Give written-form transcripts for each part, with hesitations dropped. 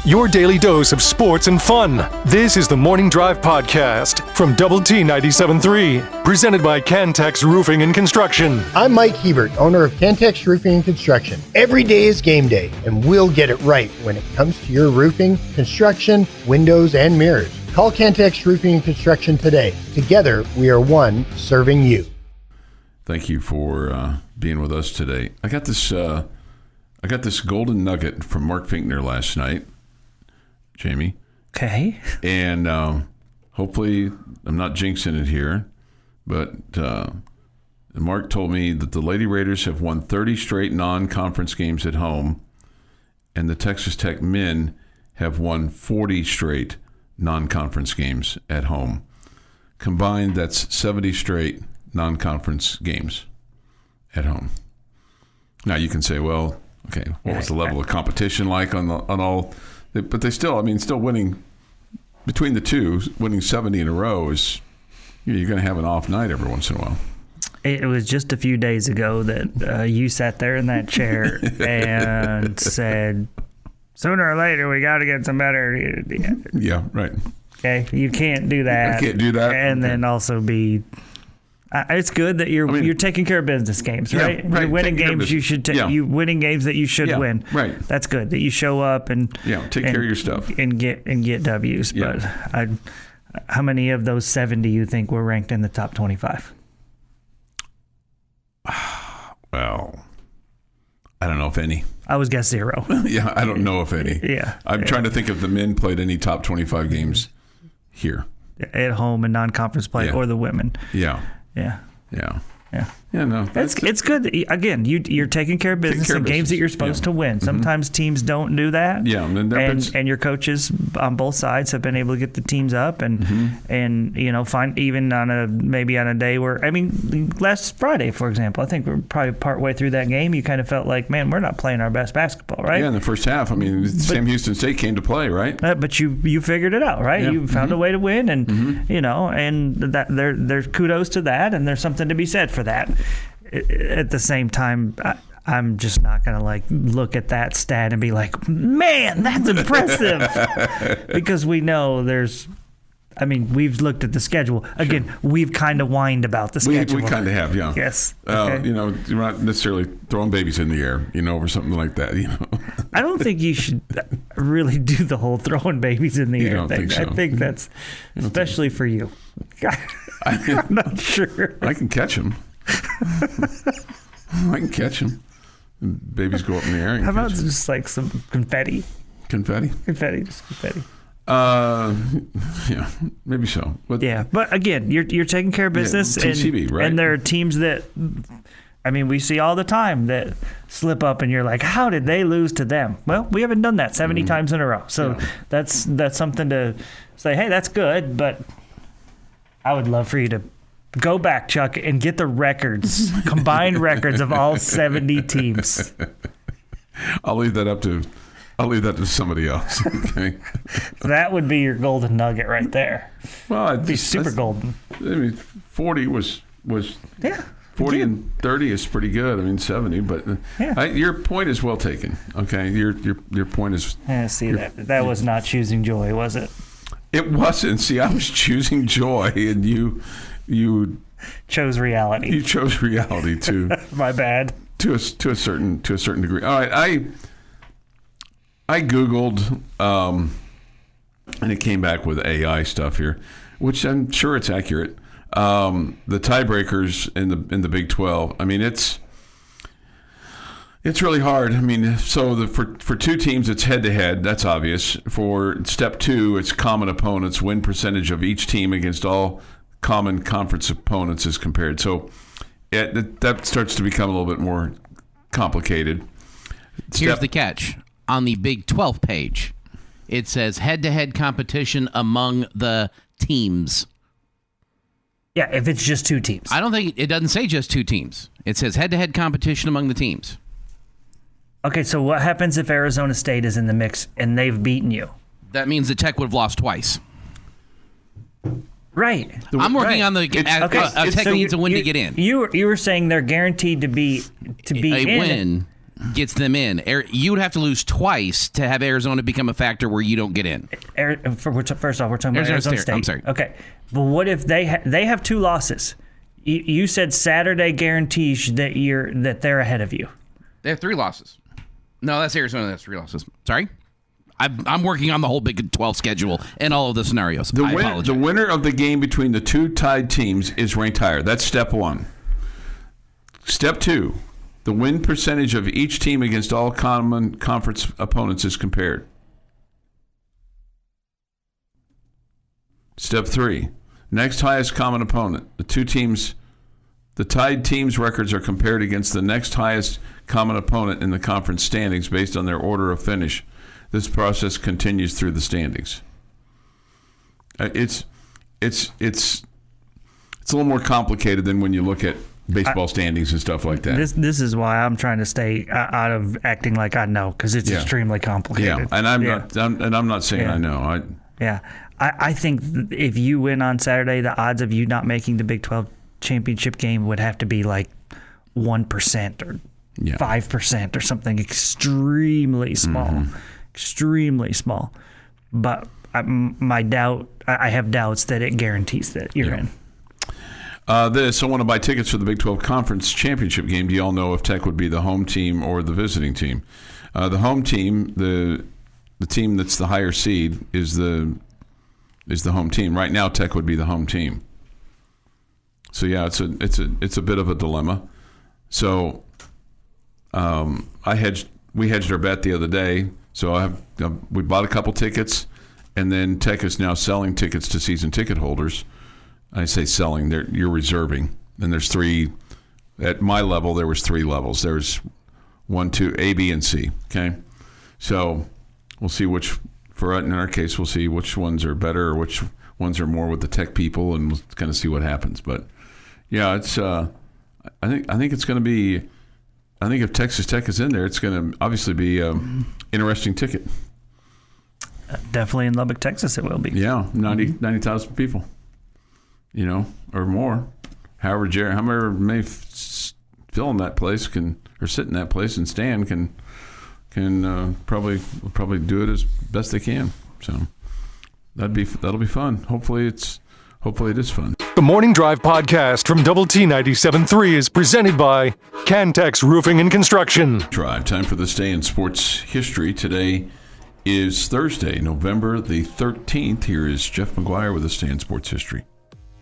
your daily dose of sports and fun. This is the Morning Drive Podcast from Double T 97.3, presented by Cantex Roofing and Construction. I'm Mike Hebert, owner of Cantex Roofing and Construction. Every day is game day, and we'll get it right when it comes to your roofing, construction, windows, and mirrors. Call Cantex Roofing and Construction today. Together, we are one serving you. Thank you for being with us today. I got this golden nugget from Mark Finkner last night, Jamie. Okay. And hopefully I'm not jinxing it here, but Mark told me that the Lady Raiders have won 30 straight non-conference games at home, and the Texas Tech men have won 40 straight non-conference games at home. Combined, that's 70 straight non-conference games at home. Now you can say, well, okay, what was the level of competition like on all? But they still, still winning between the two, winning 70 in a row is, you're going to have an off night every once in a while. It was just a few days ago that you sat there in that chair and said, sooner or later, we got to get some better. Yeah, right. Okay, you can't do that. I can't do that. And then also be. It's good that you're taking care of business games, right? Yeah, right. You're winning games you should take. You winning games that you should win. Right. That's good that you show up and take care of your stuff and get W's. Yeah. But how many of those 70 you think were ranked in the top 25? Well, I don't know if any. I was guess 0. Yeah, I don't know if any. Yeah. I'm trying to think if the men played any top 25 games here. At home in non-conference play or the women. Yeah. Yeah. Yeah. Yeah. Yeah, no. It's good. Again, you're taking care of business in games that you're supposed to win. Sometimes teams don't do that. Yeah. And your coaches on both sides have been able to get the teams up and find even on a day where, last Friday, for example, I think we're probably partway through that game. You kind of felt like, man, we're not playing our best basketball, right? Yeah, in the first half. Sam Houston State came to play, right? But you figured it out, right? Yeah. You found a way to win, and and that there's kudos to that, and there's something to be said for that. At the same time, I'm just not going to look at that stat and be like, man, that's impressive. Because we know we've looked at the schedule. Again, we've kind of whined about the schedule. We kind of have, yeah. Yes. Okay. You're not necessarily throwing babies in the air, or something like that, I don't think you should really do the whole throwing babies in the air thing. Think so. I think that's especially for you. I'm not sure. I can catch them. I can catch them. Babies go up in the air. How about just some confetti? Confetti? Just confetti. Yeah, maybe so. But but again, you're taking care of business, TCB, right? And there are teams that, we see all the time that slip up, and you're like, how did they lose to them? Well, we haven't done that 70 times in a row, so that's something to say. Hey, that's good, but I would love for you to go back, Chuck, and get the records, combined records of all 70 teams. I'll leave that to somebody else. Okay. That would be your golden nugget right there. Well, it'd be super golden. 40 was 40 and 30 is pretty good. 70, but your point is well taken. Okay, your point is. That was not choosing joy, was it? It wasn't. See, I was choosing joy, and you chose reality. You chose reality too. My bad. To a certain degree. All right, I Googled, and it came back with AI stuff here, which I'm sure it's accurate. The tiebreakers in the Big 12. It's really hard. So for two teams, it's head-to-head. That's obvious. For step 2, it's common opponents. Win percentage of each team against all common conference opponents is compared. So that starts to become a little bit more complicated. Here's the catch. On the Big 12 page, it says head-to-head competition among the teams. Yeah, if it's just 2 teams. I don't think it doesn't say just 2 teams. It says head-to-head competition among the teams. Okay, so what happens if Arizona State is in the mix and they've beaten you? That means the Tech would have lost twice. Right. I'm working on the Tech needs a win to get in. You were saying they're guaranteed to be a in win. gets them in. You would have to lose twice to have Arizona become a factor where you don't get in. First off, we're talking about Arizona State. I'm sorry. Okay, but what if they have 2 losses? You said Saturday guarantees that they're ahead of you. They have 3 losses. No, that's Arizona. That's 3 losses. Sorry. I'm working on the whole Big 12 schedule and all of the scenarios. The winner of the game between the 2 tied teams is ranked higher. That's step 1. Step 2, the win percentage of each team against all common conference opponents is compared. Step 3, next highest common opponent. The tied teams' records are compared against the next highest common opponent in the conference standings based on their order of finish. This process continues through the standings. It's a little more complicated than when you look at baseball standings and stuff like that. This is why I'm trying to stay out of acting like I know, because it's extremely complicated. Yeah, and I'm not saying I know. I think if you win on Saturday, the odds of you not making the Big 12 championship game would have to be like 1% or 5% or something extremely small. Mm-hmm. Extremely small. But I have doubts that it guarantees that you're in. I want to buy tickets for the Big 12 Conference Championship game. Do you all know if Tech would be the home team or the visiting team? The home team, the team that's the higher seed, is the home team. Right now, Tech would be the home team. So yeah, it's a bit of a dilemma. So we hedged our bet the other day. So we bought a couple tickets, and then Tech is now selling tickets to season ticket holders. I say selling; you're reserving. And there's 3. At my level, there was 3 levels. There's 1, 2, A, B, and C. Okay, so we'll see in our case, we'll see which ones are better or which ones are more with the Tech people, and we'll kind of see what happens. But yeah, it's. I think it's going to be. I think if Texas Tech is in there, it's going to obviously be an interesting ticket. Definitely in Lubbock, Texas, it will be. Yeah, 90,000 people, or more. However may fill in that place or sit in that place and stand can probably do it as best they can. So that'll be fun. Hopefully it is fun. The Morning Drive podcast from Double T 97.3 is presented by Cantex Roofing and Construction. Drive time for this day in sports history. Today is Thursday, November the 13th. Here is Jeff McGuire with this day in sports history.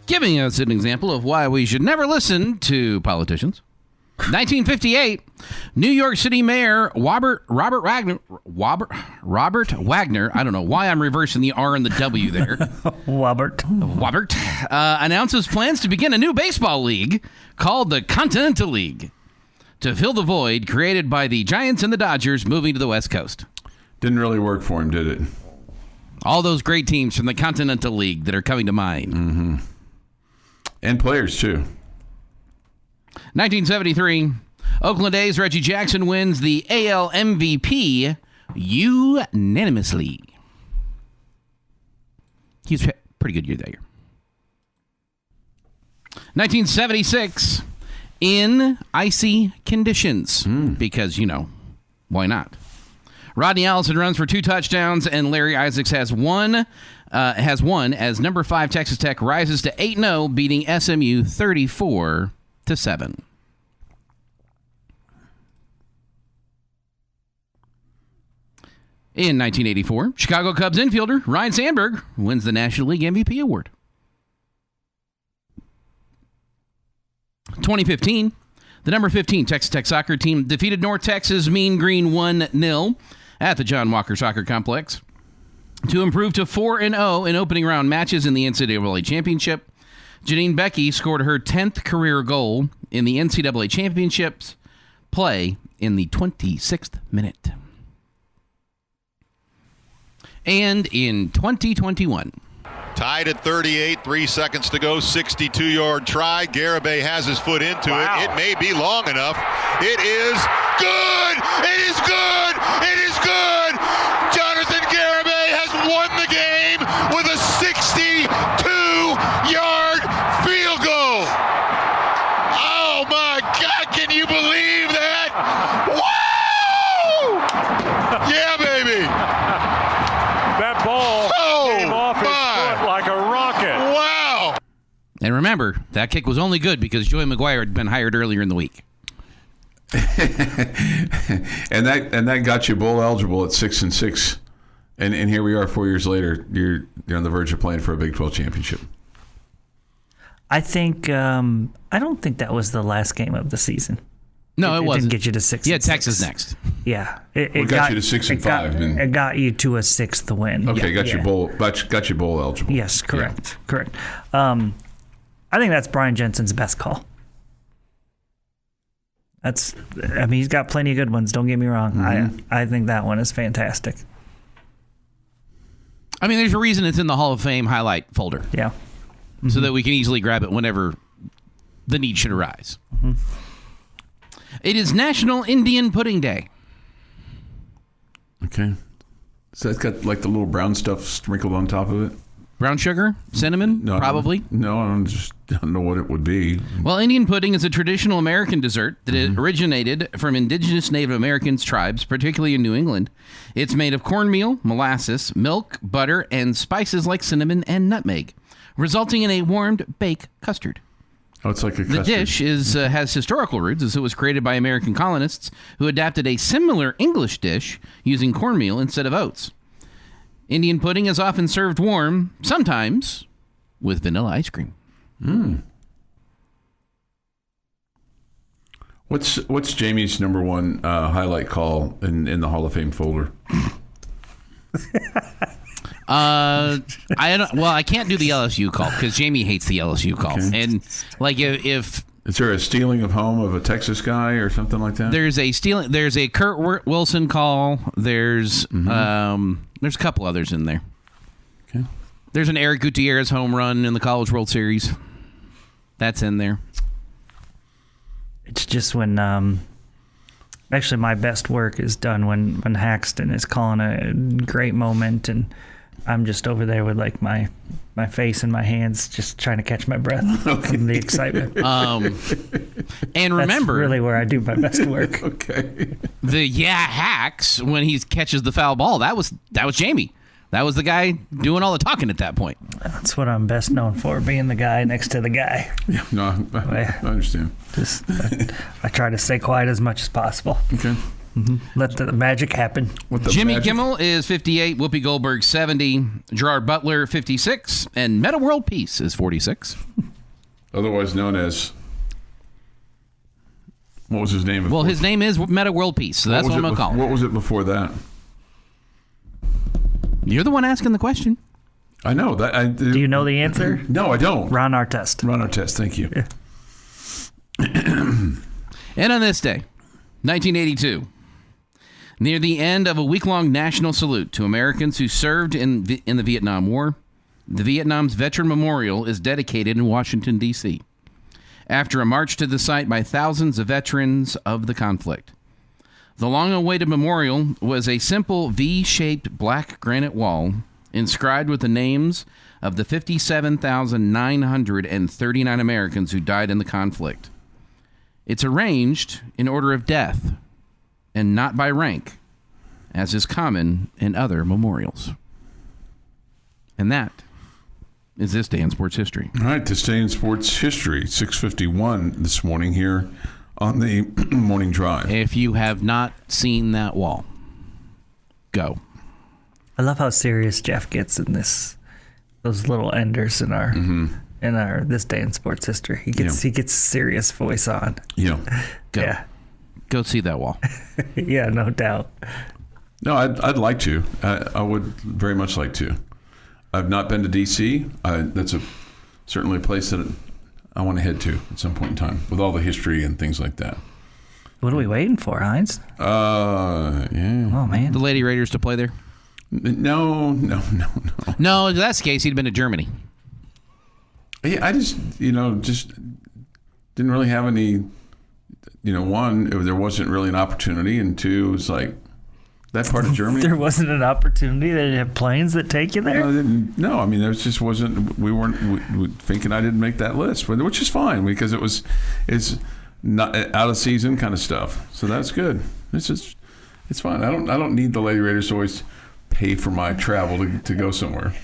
Giving us an example of why we should never listen to politicians. 1958, New York City Mayor Robert Wagner. I don't know why I'm reversing the R and the W there. Robert announces plans to begin a new baseball league called the Continental League to fill the void created by the Giants and the Dodgers moving to the West Coast. Didn't really work for him, did it? All those great teams from the Continental League that are coming to mind. Mm-hmm. And players, too. 1973, Oakland A's Reggie Jackson wins the AL MVP unanimously. He was pretty good year that year. 1976, in icy conditions, because, why not? Rodney Allison runs for 2 touchdowns, and Larry Isaacs has won as number 5 Texas Tech rises to 8-0, beating SMU 34-7. In 1984, Chicago Cubs infielder Ryan Sandberg wins the National League MVP award. 2015, the number 15 Texas Tech soccer team defeated North Texas Mean Green 1-0 at the John Walker Soccer Complex to improve to 4-0 in opening round matches in the NCAA Championship. Janine Becky scored her 10th career goal in the NCAA Championships play in the 26th minute. And in 2021. Tied at 38, 3 seconds to go, 62-yard try. Garibay has his foot into it. It may be long enough. It is good! It is good! It is good! Jonathan Garibay has won the game with a 62-yard field goal. Oh, my God, can you believe that? Wow! Remember, that kick was only good because Joey McGuire had been hired earlier in the week. and that got you bowl eligible at 6-6, and here we are 4 years later. You're on the verge of playing for a Big 12 championship. I think I don't think that was the last game of the season. No, it wasn't. Didn't get you to 6. Yeah, Texas next. Yeah, it got you to 6-5. It got you to a 6th win. Okay, got you bowl eligible. Yes, correct. I think that's Brian Jensen's best call. He's got plenty of good ones. Don't get me wrong. Mm-hmm. I think that one is fantastic. I mean, there's a reason it's in the Hall of Fame highlight folder. Yeah. Mm-hmm. So that we can easily grab it whenever the need should arise. Mm-hmm. It is National Indian Pudding Day. Okay. So it's got like the little brown stuff sprinkled on top of it? Brown sugar? Cinnamon? No, probably? No, I don't know what it would be. Well, Indian pudding is a traditional American dessert that originated from indigenous Native Americans tribes, particularly in New England. It's made of cornmeal, molasses, milk, butter, and spices like cinnamon and nutmeg, resulting in a warmed baked custard. Oh, it's like a custard. The dish has historical roots, as it was created by American colonists who adapted a similar English dish using cornmeal instead of oats. Indian pudding is often served warm, sometimes with vanilla ice cream. What's Jamie's number one highlight call in the Hall of Fame folder? I can't do the LSU call because Jamie hates the LSU call. Okay. And like if is there a stealing of home of a Texas guy or something like that? There's a Kurt Wilson call. There's a couple others in there. Okay. There's an Eric Gutierrez home run in the College World Series. That's in there. It's just when actually my best work is done when Haxton is calling a great moment and I'm just over there with like my face in my hands just trying to catch my breath from the excitement. And remember, that's really where I do my best work. Okay. The hacks when he catches the foul ball, that was Jamie. That was the guy doing all the talking at that point. That's what I'm best known for, being the guy next to the guy. Yeah, no, I understand. I try to stay quiet as much as possible. Okay. Mm-hmm. Let the magic happen. Jimmy Kimmel is 58, Whoopi Goldberg 70, Gerard Butler 56, and Meta World Peace is 46. Otherwise known as, what was his name? Well, his name is Meta World Peace, so that's what I'm going to call him. What was it before that? You're the one asking the question. I know. Do you know the answer? No, I don't. Ron Artest. Ron Artest, thank you. Yeah. And on this day, 1982, near the end of a week-long national salute to Americans who served in the Vietnam War, the Vietnam's Veteran Memorial is dedicated in Washington, D.C. after a march to the site by thousands of veterans of the conflict. The long-awaited memorial was a simple V-shaped black granite wall inscribed with the names of the 57,939 Americans who died in the conflict. It's arranged in order of death and not by rank, as is common in other memorials. And that is this day in sports history. All right, this day in sports history, 6:51 this morning here on the morning drive. If you have not seen that wall, go. I love how serious Jeff gets in those little enders in our this day in sports history. He gets serious voice on. Yeah. Go. Yeah. Go see that wall. Yeah, no doubt. No, I'd like to. I would very much like to. I've not been to D.C. That's certainly a place that I want to head to at some point in time with all the history and things like that. What are we waiting for, Heinz? Yeah. Oh, man. The Lady Raiders to play there? No. No, if that's the case, he'd been to Germany. Yeah, I just didn't really have any, one, there wasn't really an opportunity, and two, it was like, that part of Germany. There wasn't an opportunity. They didn't have planes that take you there? No, I mean, there just wasn't, we weren't thinking I didn't make that list, which is fine because it's not out of season kind of stuff. So that's good. It's fine. I don't need the Lady Raiders to always pay for my travel to go somewhere.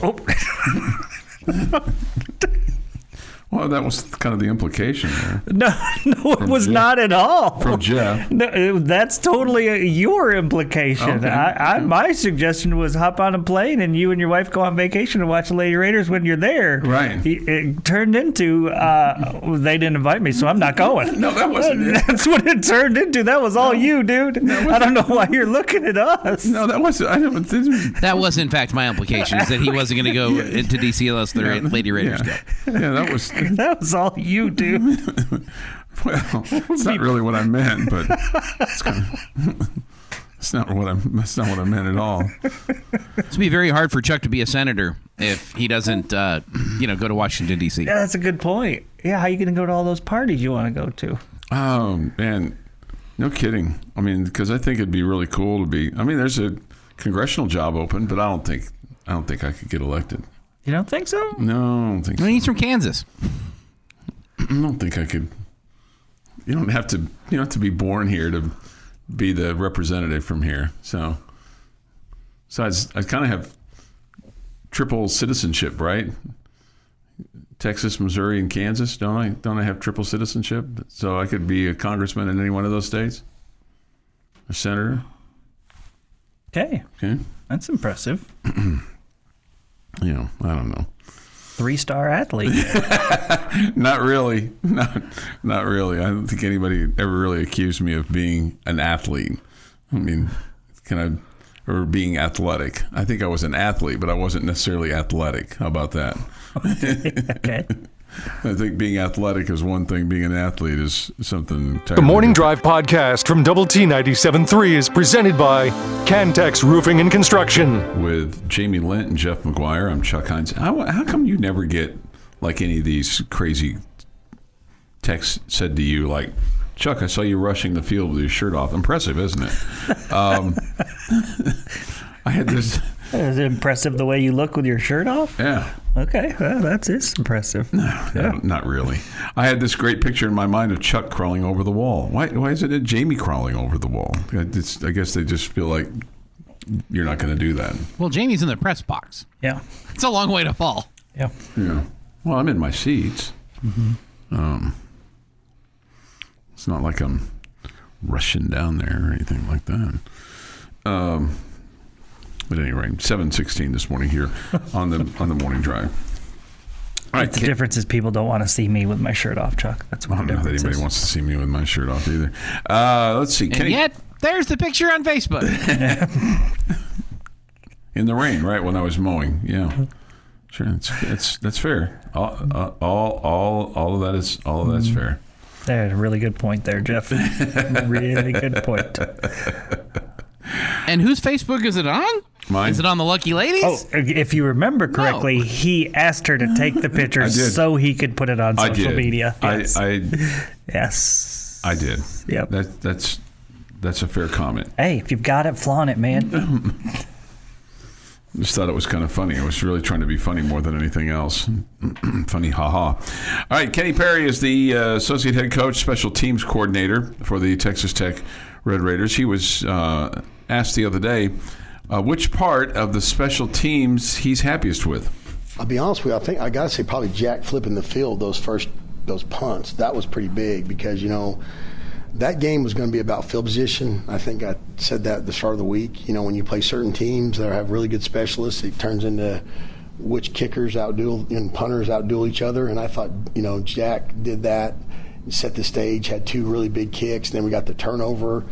Oh. Well, that was kind of the implication there. No, it was Jeff. not at all. From Jeff. No, that's totally your implication. Okay. My suggestion was hop on a plane and you and your wife go on vacation and watch the Lady Raiders when you're there. Right. It turned into, they didn't invite me, so I'm not going. No, that wasn't it. That's what it turned into. That was all you, dude. I don't know why you're looking at us. No, that wasn't. That was, in fact, my implication, is that he wasn't going to go into D.C. unless the Lady Raiders go. Yeah, that was... That was all you, dude. Well, it's not really what I meant, but it's kind of... That's not what I meant at all. It's be very hard for Chuck to be a senator if he doesn't, go to Washington, D.C. Yeah, that's a good point. Yeah, how are you going to go to all those parties you want to go to? Oh, man. No kidding. I mean, because I think it'd be really cool to be... I mean, there's a congressional job open, but I don't think I could get elected. You don't think so? No, I don't think so. He's from Kansas. I don't think I could. You don't have to be born here to be the representative from here. So I kind of have triple citizenship, right? Texas, Missouri, and Kansas. Don't I have triple citizenship? So I could be a congressman in any one of those states, a senator. Okay. That's impressive. I don't know. 3-star athlete. Not really. Not really. I don't think anybody ever really accused me of being an athlete. I mean, or being athletic. I think I was an athlete, but I wasn't necessarily athletic. How about that? Okay. I think being athletic is one thing. Being an athlete is something entirely The Morning different. Drive podcast from Double T 97.3 is presented by Cantex Roofing and Construction. With Jamie Lent and Jeff McGuire, I'm Chuck Heinz. How come you never get like any of these crazy texts said to you like, Chuck, I saw you rushing the field with your shirt off. Impressive, isn't it? I had this... Is it impressive the way you look with your shirt off? Yeah. Okay, well, that's impressive. No, not really. I had this great picture in my mind of Chuck crawling over the wall. Why isn't it Jamie crawling over the wall? I guess they just feel like you're not going to do that. Well, Jamie's in the press box. Yeah. It's a long way to fall. Yeah. Yeah. Well, I'm in my seats. Mm-hmm. It's not like I'm rushing down there or anything like that. But anyway, 7:16 this morning here on the morning drive. All right, The difference is people don't want to see me with my shirt off, Chuck. That's what I don't the know that difference anybody is. wants to see me with my shirt off either. Let's see. And yet, there's the picture on Facebook. In the rain, right when I was mowing. Yeah, sure. That's fair. All of that is fair. There's a really good point there, Jeff. Really good point. And whose Facebook is it on? Mine. Is it on the Lucky Ladies? Oh, if you remember correctly, he asked her to take the picture so he could put it on social media. Yes. Yes. I did. Yep. That's a fair comment. Hey, if you've got it, flaunt it, man. Just thought it was kind of funny. I was really trying to be funny more than anything else. Funny, haha. All right, Kenny Perry is the associate head coach, special teams coordinator for the Texas Tech Red Raiders. He was asked the other day which part of the special teams he's happiest with. I'll be honest with you, I think I got to say probably Jack flipping the field, those punts. That was pretty big because, that game was going to be about field position. I think I said that at the start of the week. When you play certain teams that have really good specialists, it turns into which kickers outduel and punters outduel each other. And I thought, Jack did that, set the stage, had 2 really big kicks. And then we got the turnover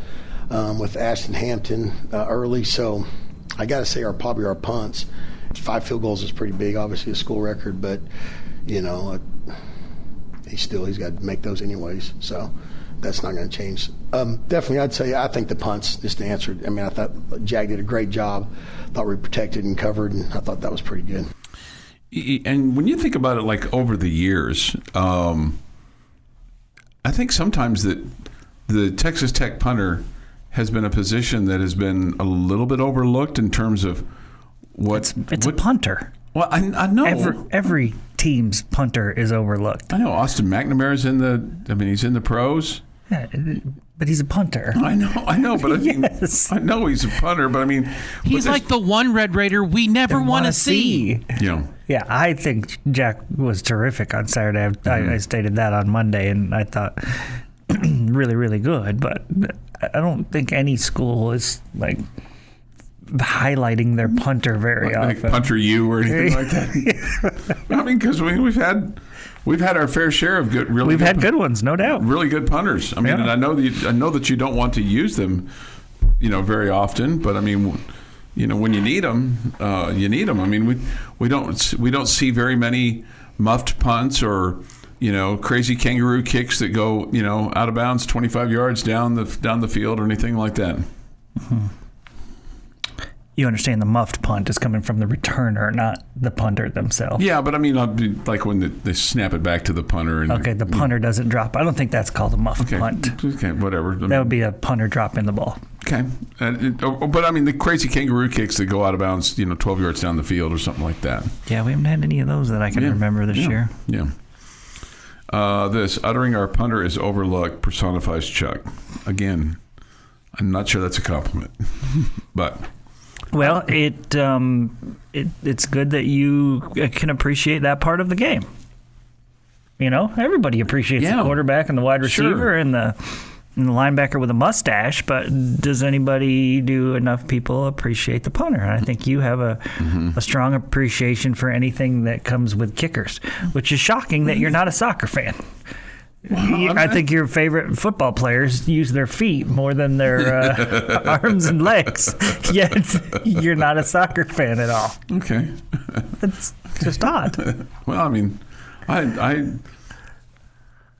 with Ashton Hampton early. So I got to say probably our punts. 5 field goals is pretty big, obviously a school record, but, he's got to make those anyways. So that's not going to change. Definitely, I'd say I think the punts, just to answer it. I mean, I thought Jack did a great job. Thought we protected and covered, and I thought that was pretty good. And when you think about it, like over the years, I think sometimes that the Texas Tech punter has been a position that has been a little bit overlooked in terms of It's a punter. Well, I know. Every team's punter is overlooked. I know. Austin McNamara's he's in the pros. Yeah, but he's a punter. I know, but Yes. I know he's a punter, but I mean, He's like the one Red Raider we never want to see. Yeah. Yeah, I think Jack was terrific on Saturday. I stated that on Monday, and I thought really, really good. But I don't think any school is like highlighting their punter very often. Like punter you or anything like that. I mean, because we've had our fair share of good, really. We've had good ones, no doubt. Really good punters. I mean, and I know that you don't want to use them, very often. But I mean, when you need them, you need them. I mean, we don't see very many muffed punts or crazy kangaroo kicks that go out of bounds 25 yards down the field or anything like that. Mm-hmm. You understand the muffed punt is coming from the returner, not the punter themselves. Yeah, but I mean, like when they snap it back to the punter. And, okay, the punter doesn't drop. I don't think that's called a muffed punt. Okay, whatever. That would be a punter dropping the ball. Okay. But I mean, the crazy kangaroo kicks that go out of bounds, 12 yards down the field or something like that. Yeah, we haven't had any of those that I can remember this year. Yeah. This, uttering our punter is overlooked, personifies Chuck. Again, I'm not sure that's a compliment, but... Well, it's good that you can appreciate that part of the game. Everybody appreciates the quarterback and the wide receiver and the linebacker with a mustache, but does enough people appreciate the punter? And I think you have a strong appreciation for anything that comes with kickers, which is shocking that you're not a soccer fan. Well, I think your favorite football players use their feet more than their arms and legs, yet you're not a soccer fan at all. Okay. It's just odd. Well, I mean, I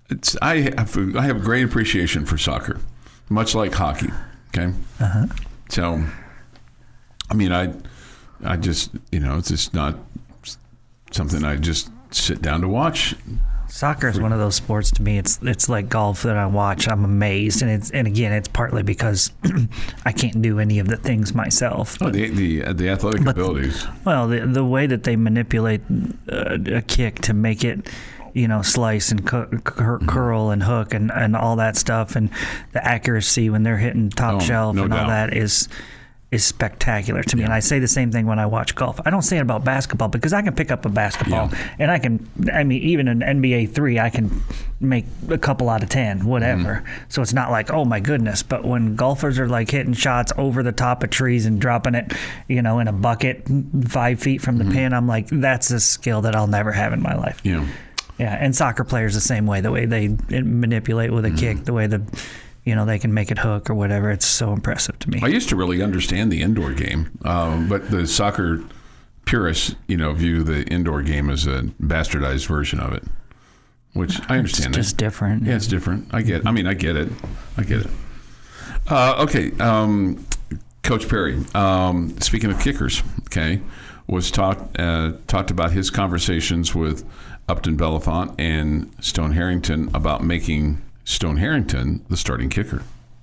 have a great appreciation for soccer, much like hockey. Okay. Uh-huh. So, I mean, I just it's just not something I just sit down to watch. Soccer is one of those sports to me. It's like golf that I watch. I'm amazed, and again, it's partly because I can't do any of the things myself. But, the athletic abilities. Well, the way that they manipulate a kick to make it, slice and curl and hook and all that stuff, and the accuracy when they're hitting top shelf and all that is spectacular to me. And I say the same thing when I watch golf. I don't say it about basketball because I can pick up a basketball and even an NBA 3, I can make a couple out of 10, whatever. So it's not like, oh my goodness. But when golfers are like hitting shots over the top of trees and dropping it, in a bucket 5 feet from the pin, I'm like, that's a skill that I'll never have in my life. Yeah. Yeah. And soccer players the same way, the way they manipulate with a kick, the way they can make it hook or whatever. It's so impressive to me. I used to really understand the indoor game, but the soccer purists, view the indoor game as a bastardized version of it, which I understand. It's just different. Yeah, it's different. I get it. Okay, Coach Perry, speaking of kickers, was talked about his conversations with Upton Bellefonte and Stone Harrington about making Stone Harrington the starting kicker.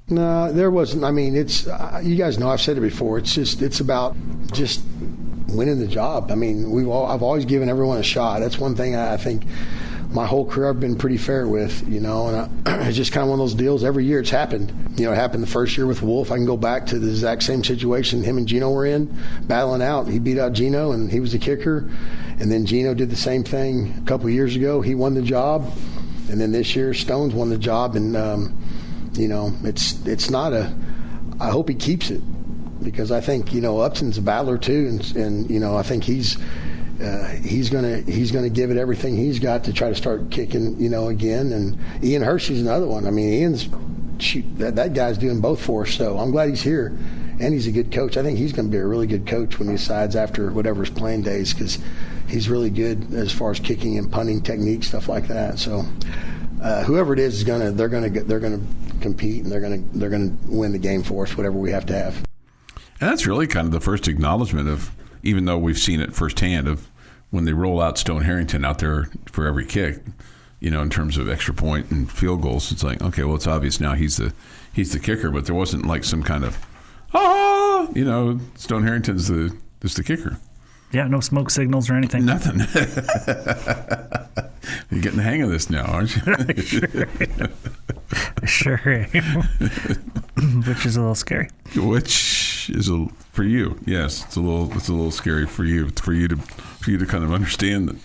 No, there wasn't. I mean, it's you guys know I've said it before. It's about just winning the job. I mean, I've always given everyone a shot. That's one thing I think my whole career I've been pretty fair with, and it's just kind of one of those deals. Every year it's happened. It happened the first year with Wolf. I can go back to the exact same situation him and Gino were in, battling out. He beat out Gino, and he was the kicker. And then Gino did the same thing a couple of years ago. He won the job. And then this year, Stone's won the job, and it's not a. I hope he keeps it because I think Upton's a battler too, and I think he's gonna give it everything he's got to try to start kicking again. And Ian Hershey's another one. I mean, Ian's that guy's doing both for us. So I'm glad he's here, and he's a good coach. I think he's going to be a really good coach when he decides after whatever his playing days because he's really good as far as kicking and punting technique, stuff like that. So whoever it is they're gonna compete and they're gonna win the game for us, whatever we have to have. And that's really kind of the first acknowledgement of, even though we've seen it firsthand, of when they roll out Stone Harrington out there for every kick, in terms of extra point and field goals. It's like, okay, well, it's obvious now he's the kicker, but there wasn't like some kind of Stone Harrington's the kicker. Yeah, no smoke signals or anything. Nothing. You're getting the hang of this now, aren't you? Sure am. Which is a little scary. Which which is for you. Yes, it's a little scary for you to kind of understand that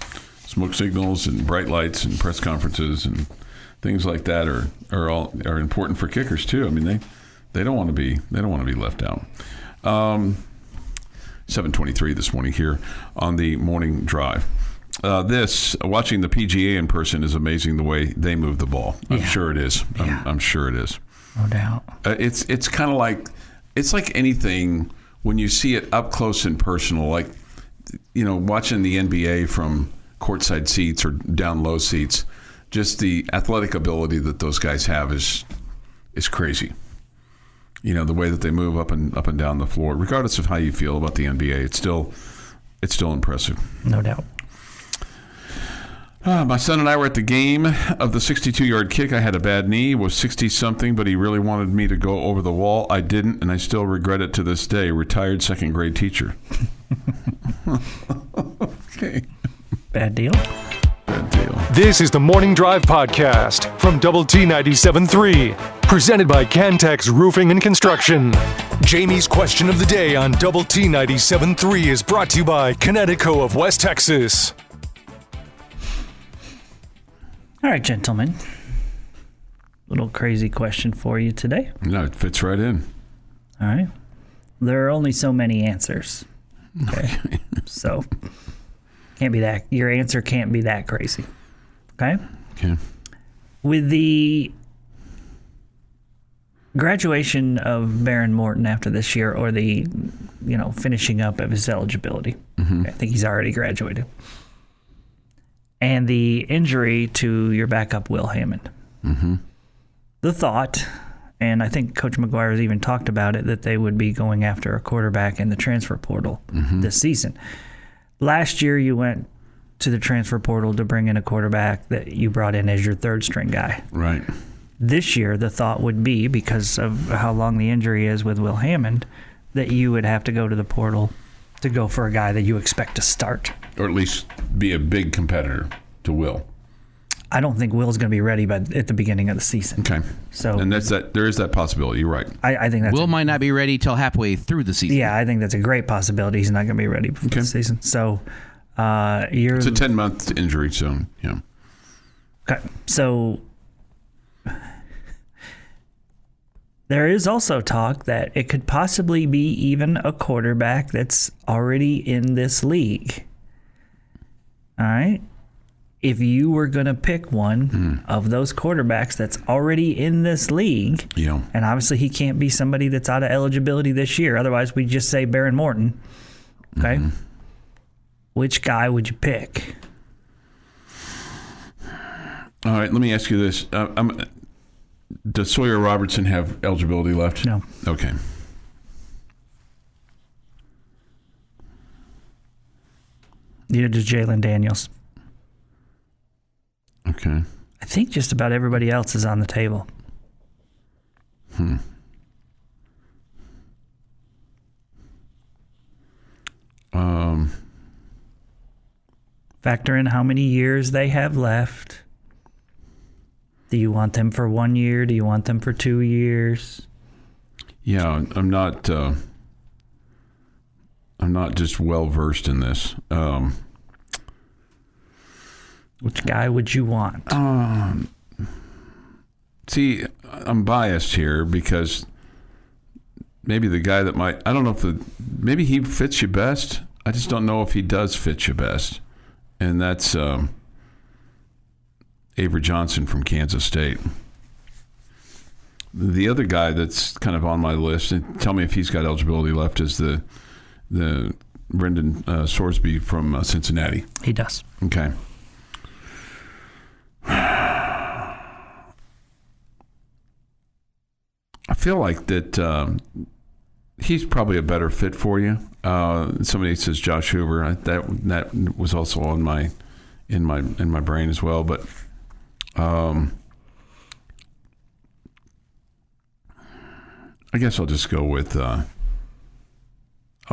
smoke signals and bright lights and press conferences and things like that are important for kickers too. I mean, they don't want to be left out. 7:23 this morning here on the morning drive. Watching the PGA in person is amazing the way they move the ball. I'm sure it is. I'm sure it is. No doubt. It's kind of like, it's like anything when you see it up close and personal, like, watching the NBA from courtside seats or down low seats, just the athletic ability that those guys have is crazy. The way that they move up and down the floor, regardless of how you feel about the NBA, it's still impressive. No doubt. My son and I were at the game of the 62-yard kick. I had a bad knee, was 60-something, but he really wanted me to go over the wall. I didn't, and I still regret it to this day. Retired second-grade teacher. Okay. Bad deal. Bad deal. This is the Morning Drive Podcast from Double T 97.3. Presented by Cantex Roofing and Construction. Jamie's question of the day on Double T 97.3 is brought to you by Connecticut of West Texas. All right, gentlemen. Little crazy question for you today. No, it fits right in. All right. There are only so many answers. Okay. So your answer can't be that crazy. Okay? Okay. With the graduation of Baron Morton after this year, or the, finishing up of his eligibility, I think he's already graduated, and the injury to your backup, Will Hammond. The thought, and I think Coach McGuire has even talked about it, that they would be going after a quarterback in the transfer portal this season. Last year, you went to the transfer portal to bring in a quarterback that you brought in as your third string guy. Right. This year, the thought would be, because of how long the injury is with Will Hammond, that you would have to go to the portal to go for a guy that you expect to start. Or at least be a big competitor to Will. I don't think Will's going to be ready at the beginning of the season. Okay. And there is that possibility. You're right. I think that's Will might not be ready till halfway through the season. Yeah, I think that's a great possibility. He's not going to be ready before the season. So it's a 10-month injury, so yeah. Okay. So there is also talk that it could possibly be even a quarterback that's already in this league. All right? If you were going to pick one of those quarterbacks that's already in this league, and obviously he can't be somebody that's out of eligibility this year, otherwise we just say Baron Morton, okay? Which guy would you pick? All right, let me ask you this. Does Sawyer Robertson have eligibility left? No. Okay. Neither does Jalen Daniels. Okay. I think just about everybody else is on the table. Factor in how many years they have left. Do you want them for 1 year? Do you want them for 2 years? Yeah, I'm not just well versed in this. Which guy would you want? See, I'm biased here because maybe the guy that I don't know maybe he fits you best. I just don't know if he does fit you best. And that's Avery Johnson from Kansas State. The other guy that's kind of on my list, and tell me if he's got eligibility left, is the Brendan Sorsby from Cincinnati. He does. Okay. I feel like that he's probably a better fit for you. Somebody says Josh Hoover. That was also on in my brain as well. But I guess I'll just go with I'll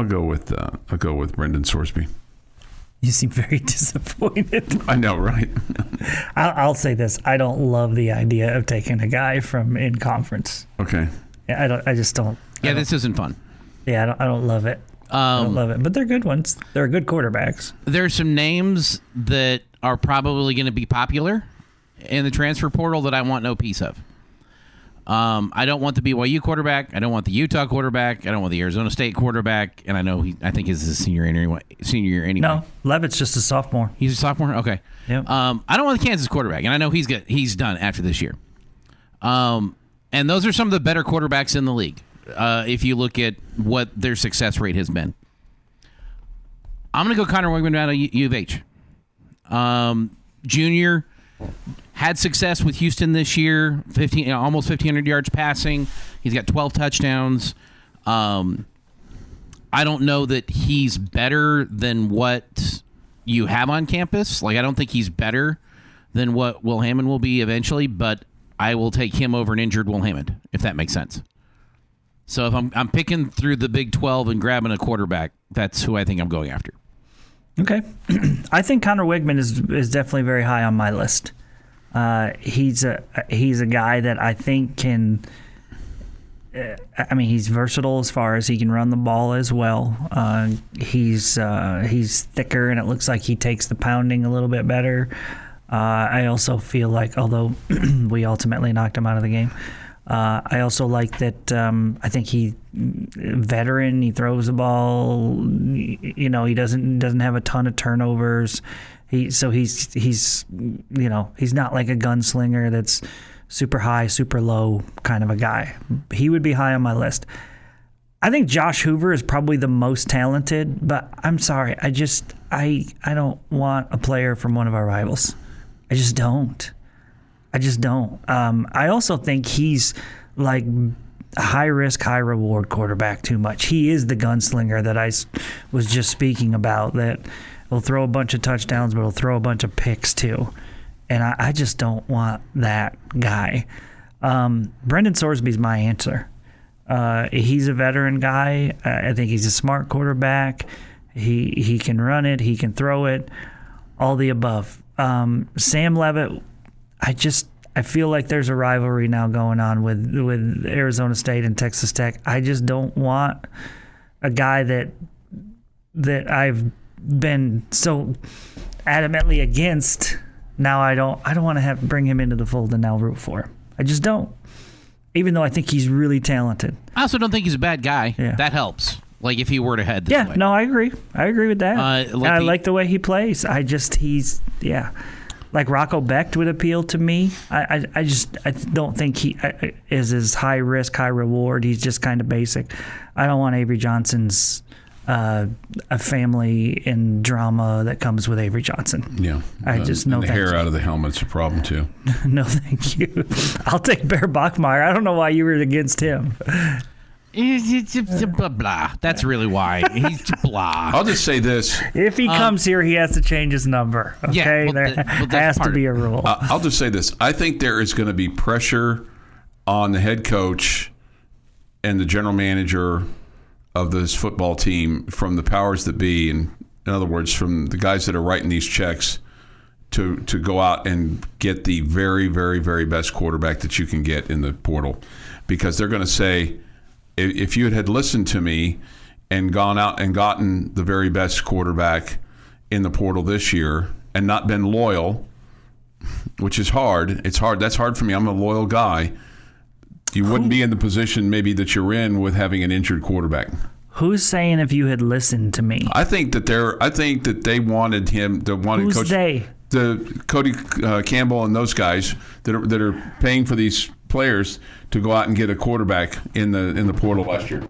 go with Brendan Sorsby. You seem very disappointed. I know, right? I'll say this: I don't love the idea of taking a guy from in conference. Okay. I just don't. Yeah, this isn't fun. Yeah, I don't love it. I don't love it, but they're good ones. They're good quarterbacks. There's some names that are probably going to be popular in the transfer portal that I want no piece of. I don't want the BYU quarterback. I don't want the Utah quarterback. I don't want the Arizona State quarterback. And I think he's his senior year anyway. No, Levitt's just a sophomore. He's a sophomore? Okay. Yep. I don't want the Kansas quarterback, and I know he's done after this year. And those are some of the better quarterbacks in the league, if you look at what their success rate has been. I'm going to go Connor Wigman out of U of H. Junior had success with Houston this year, almost 1,500 yards passing. He's got 12 touchdowns. I don't know that he's better than what you have on campus. Like, I don't think he's better than what Will Hammond will be eventually, but I will take him over an injured Will Hammond, if that makes sense. So if I'm picking through the Big 12 and grabbing a quarterback, that's who I think I'm going after. Okay. I think Connor Wigman is definitely very high on my list. He's a guy that I think can. He's versatile as far as he can run the ball as well. He's thicker, and it looks like he takes the pounding a little bit better. I also feel like, although we ultimately knocked him out of the game, I also like that. I think he veteran. He throws the ball. He doesn't have a ton of turnovers. He's not like a gunslinger that's super high, super low kind of a guy. He would be high on my list. I think Josh Hoover is probably the most talented, but I'm sorry. I don't want a player from one of our rivals. I just don't. I also think he's like a high-risk, high-reward quarterback too much. He is the gunslinger that I was just speaking about, that will throw a bunch of touchdowns, but he'll throw a bunch of picks too. And I just don't want that guy. Brendan Sorsby's my answer. He's a veteran guy. I think he's a smart quarterback. He can run it. He can throw it. All the above. Sam Levitt, I feel like there's a rivalry now going on with Arizona State and Texas Tech. I just don't want a guy that I've been so adamantly against. Now I don't want to bring him into the fold and now root for him. I just don't. Even though I think he's really talented. I also don't think he's a bad guy. Yeah. That helps. Like if he were to head this way. Yeah, no, I agree. I agree with that. I like the way he plays. Like Rocco Becht would appeal to me. I don't think he is as high risk, high reward. He's just kind of basic. I don't want Avery Johnson's a family and drama that comes with Avery Johnson. Yeah. The hair out of the helmet's a problem too. No, thank you. I'll take Bear Bachmeier. I don't know why you were against him. Blah, blah. That's really why. He's blah. I'll just say this. If he comes here, he has to change his number. Okay? Yeah, there has to be a rule. I'll just say this. I think there is going to be pressure on the head coach and the general manager of this football team from the powers that be, and in other words, from the guys that are writing these checks to go out and get the very, very, very best quarterback that you can get in the portal. Because they're going to say, if you had listened to me and gone out and gotten the very best quarterback in the portal this year and not been loyal, which is hard. It's hard. That's hard for me. I'm a loyal guy. You wouldn't be in the position maybe that you're in with having an injured quarterback. Who's saying if you had listened to me? I think that they wanted him. Who's Coach, they? The Cody Campbell and those guys that are paying for these players to go out and get a quarterback in the portal last year.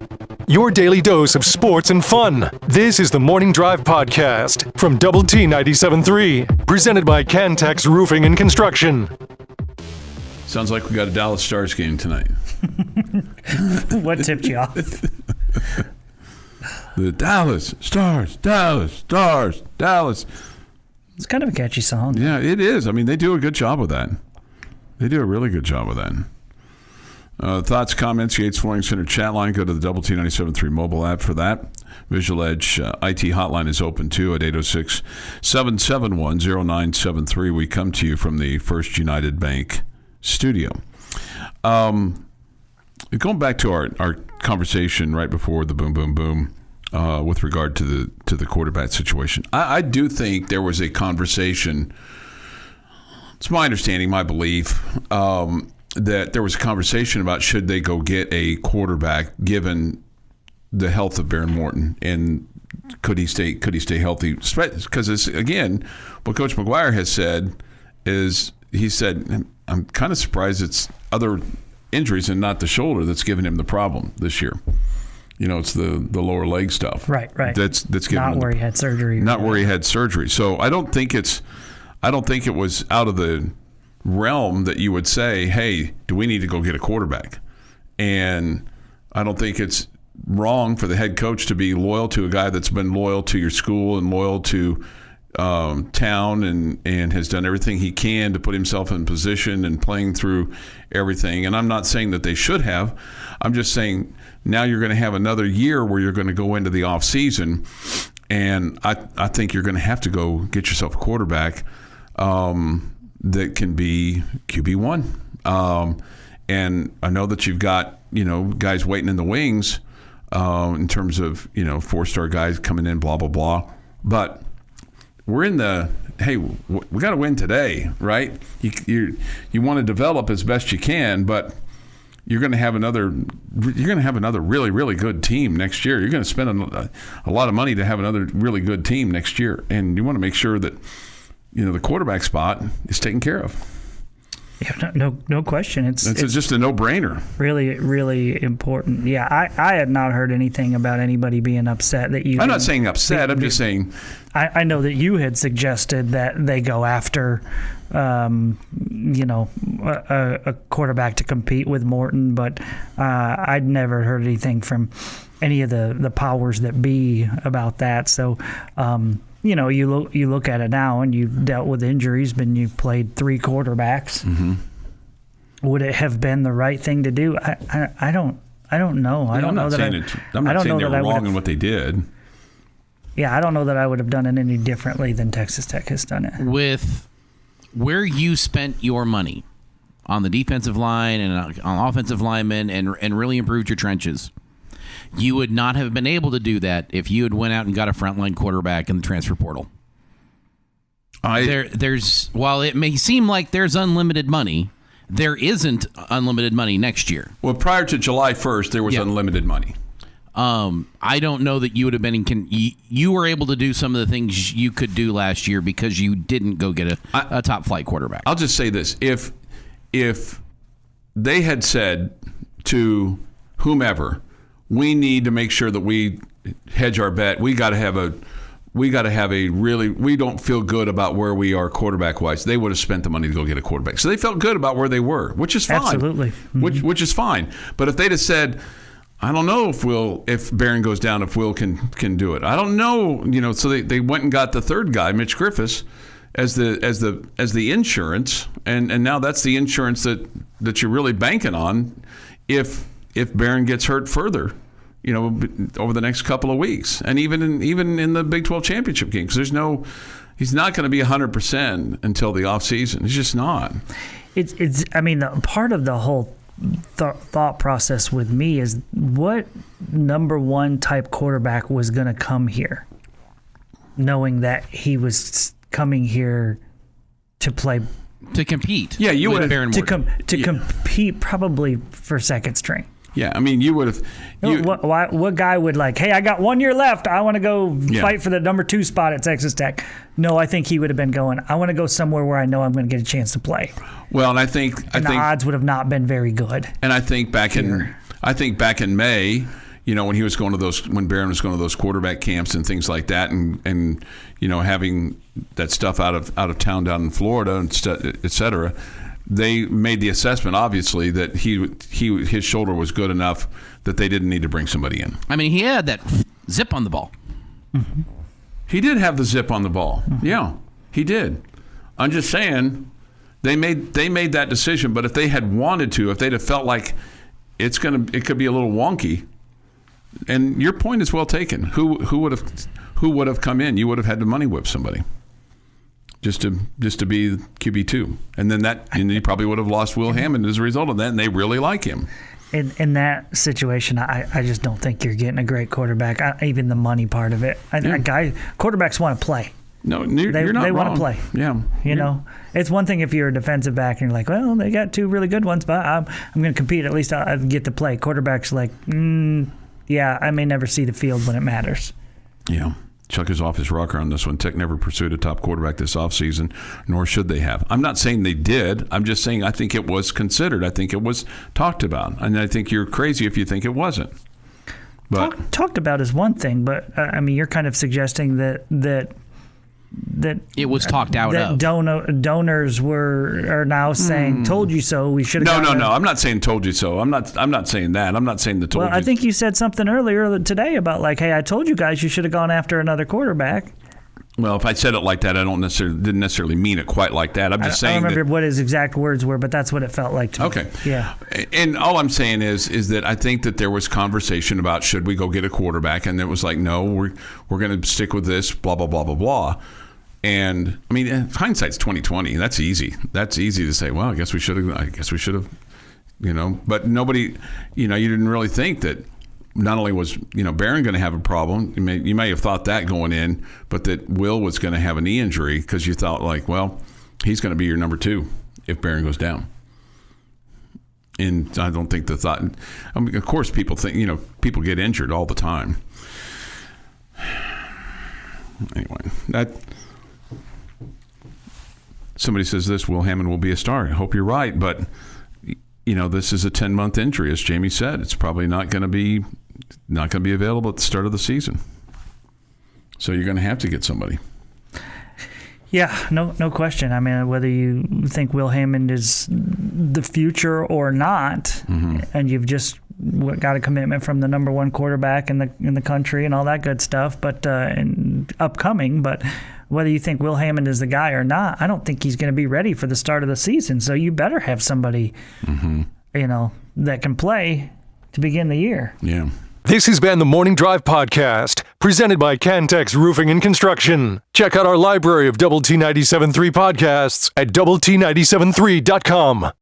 Your daily dose of sports and fun. This is the Morning Drive Podcast from Double T 97.3, presented by Cantex Roofing and Construction. Sounds like we got a Dallas Stars game tonight. What tipped you off? The Dallas Stars, Dallas Stars, Dallas. It's kind of a catchy song. Yeah, it is. I mean, they do a good job with that. They do a really good job with that. Thoughts, comments, Yates Flooring Center chat line. Go to the Double T 97.3 mobile app for that. Visual Edge IT hotline is open too at 806-771-0973. We come to you from the First United Bank studio. Going back to our conversation right before the boom, boom, boom, with regard to the quarterback situation, I do think there was a conversation. It's my understanding, my belief, that there was a conversation about should they go get a quarterback given the health of Baron Morton, and could he stay healthy? Because again, what Coach McGuire has said is he said, I'm kind of surprised it's other injuries and not the shoulder that's giving him the problem this year. It's the lower leg stuff. Right. That's giving not him where he had surgery. Not where he had surgery. So I don't think it was out of the realm that you would say, hey, do we need to go get a quarterback? And I don't think it's wrong for the head coach to be loyal to a guy that's been loyal to your school and loyal to town and has done everything he can to put himself in position and playing through everything. And I'm not saying that they should have. I'm just saying now you're going to have another year where you're going to go into the off season, and I think you're going to have to go get yourself a quarterback that can be QB1. And I know that you've got guys waiting in the wings in terms of 4-star guys coming in, blah blah blah. But we're in the we got to win today, right? You want to develop as best you can, but you're going to have another really, really good team next year. You're going to spend a lot of money to have another really good team next year, and you want to make sure that the quarterback spot is taken care of. Yeah, no question. It's just a no-brainer. Really, really important. Yeah, I had not heard anything about anybody being upset that you. I'm not saying upset. I'm just saying. I know that you had suggested that they go after, a quarterback to compete with Morton, but I'd never heard anything from any of the powers that be about that. So. You look at it now, and you've dealt with injuries, but you've played 3 quarterbacks. Mm-hmm. Would it have been the right thing to do? I don't know. I'm not saying they were wrong in what they did. Yeah, I don't know that I would have done it any differently than Texas Tech has done it. With where you spent your money on the defensive line and on offensive linemen and really improved your trenches, you would not have been able to do that if you had went out and got a frontline quarterback in the transfer portal. While it may seem like there's unlimited money, there isn't unlimited money next year. Well, prior to July 1st, there was unlimited money. I don't know that you would have been you were able to do some of the things you could do last year because you didn't go get a top flight quarterback. I'll just say this. If they had said to whomever, we need to make sure that we hedge our bet. We got to have a really. We don't feel good about where we are quarterback wise. They would have spent the money to go get a quarterback, so they felt good about where they were, which is fine. Absolutely, which is fine. But if they'd have said, I don't know if Barron goes down, if Will can do it. I don't know. So they went and got the third guy, Mitch Griffiths, as the insurance, and now that's the insurance that you're really banking on if Barron gets hurt further, over the next couple of weeks, and even in the Big 12 championship game, because he's not going to be 100% until the off season. He's just not. It's part of the whole thought process with me is what number one type quarterback was going to come here, knowing that he was coming here to play. To compete. Yeah, you would have to compete probably for second string. Yeah, you would have. What guy would hey, I got 1 year left. I want to go fight for the number 2 spot at Texas Tech. No, I think he would have been going, I want to go somewhere where I know I'm going to get a chance to play. Well, and I think the odds would have not been very good. And I think back in May, when he was going to when Barron was going to those quarterback camps and things like that, and having that stuff out of town down in Florida and et cetera. They made the assessment, obviously, that his shoulder was good enough that they didn't need to bring somebody in. He had that zip on the ball. Mm-hmm. He did have the zip on the ball. Mm-hmm. Yeah, he did. I'm just saying they made that decision. But if they had wanted to, if they'd have felt like it could be a little wonky. And your point is well taken. Who would have come in? You would have had to money whip somebody. Just to be QB2, and then you probably would have lost Will Hammond as a result of that, and they really like him. In that situation, I just don't think you're getting a great quarterback. Even the money part of it. Quarterbacks want to play. No, you're not They wrong. want to play. Yeah. You know, it's one thing if you're a defensive back and you're like, well, they got two really good ones, but I'm going to compete. At least I'll get to play. Quarterbacks like, yeah, I may never see the field when it matters. Yeah. Chuck is off his rocker on this one. Tech never pursued a top quarterback this offseason, nor should they have. I'm not saying they did. I'm just saying I think it was considered. I think it was talked about. And I think you're crazy if you think it wasn't. But Talked about is one thing, but I mean, you're kind of suggesting that it was talked out that of. Donors are now saying, "Told you so." We should have. No. I'm not saying told you so. I'm not saying that. I'm not saying the told you. Well, I think you said something earlier today about like, "Hey, I told you guys you should have gone after another quarterback." Well, if I said it like that, I didn't necessarily mean it quite like that. I'm just saying. I don't remember what his exact words were, but that's what it felt like to me. Okay. Yeah. And all I'm saying is that I think that there was conversation about should we go get a quarterback, and it was like, no, we're going to stick with this, blah blah blah blah blah. And I mean, hindsight's 20/20. That's easy. That's easy to say. Well, I guess we should have. You know, but nobody. You know, you didn't really think that. Not only was Barron going to have a problem, you may have thought that going in, but that Will was going to have a knee injury because you thought like, well, he's going to be your number 2 if Barron goes down. And I don't think the thought. I mean, of course, people think people get injured all the time. Anyway, somebody says this: Will Hammond will be a star. I hope you're right, but this is a 10-month injury, as Jamie said. It's probably not going to be available at the start of the season. So you're going to have to get somebody. Yeah, no question. I mean, whether you think Will Hammond is the future or not, and you've just got a commitment from the number 1 quarterback in the country and all that good stuff, but upcoming. But whether you think Will Hammond is the guy or not, I don't think he's going to be ready for the start of the season. So you better have somebody, that can play to begin the year. Yeah. This has been the Morning Drive Podcast, presented by Cantex Roofing and Construction. Check out our library of Double T 97.3 podcasts at doublet97.3.com.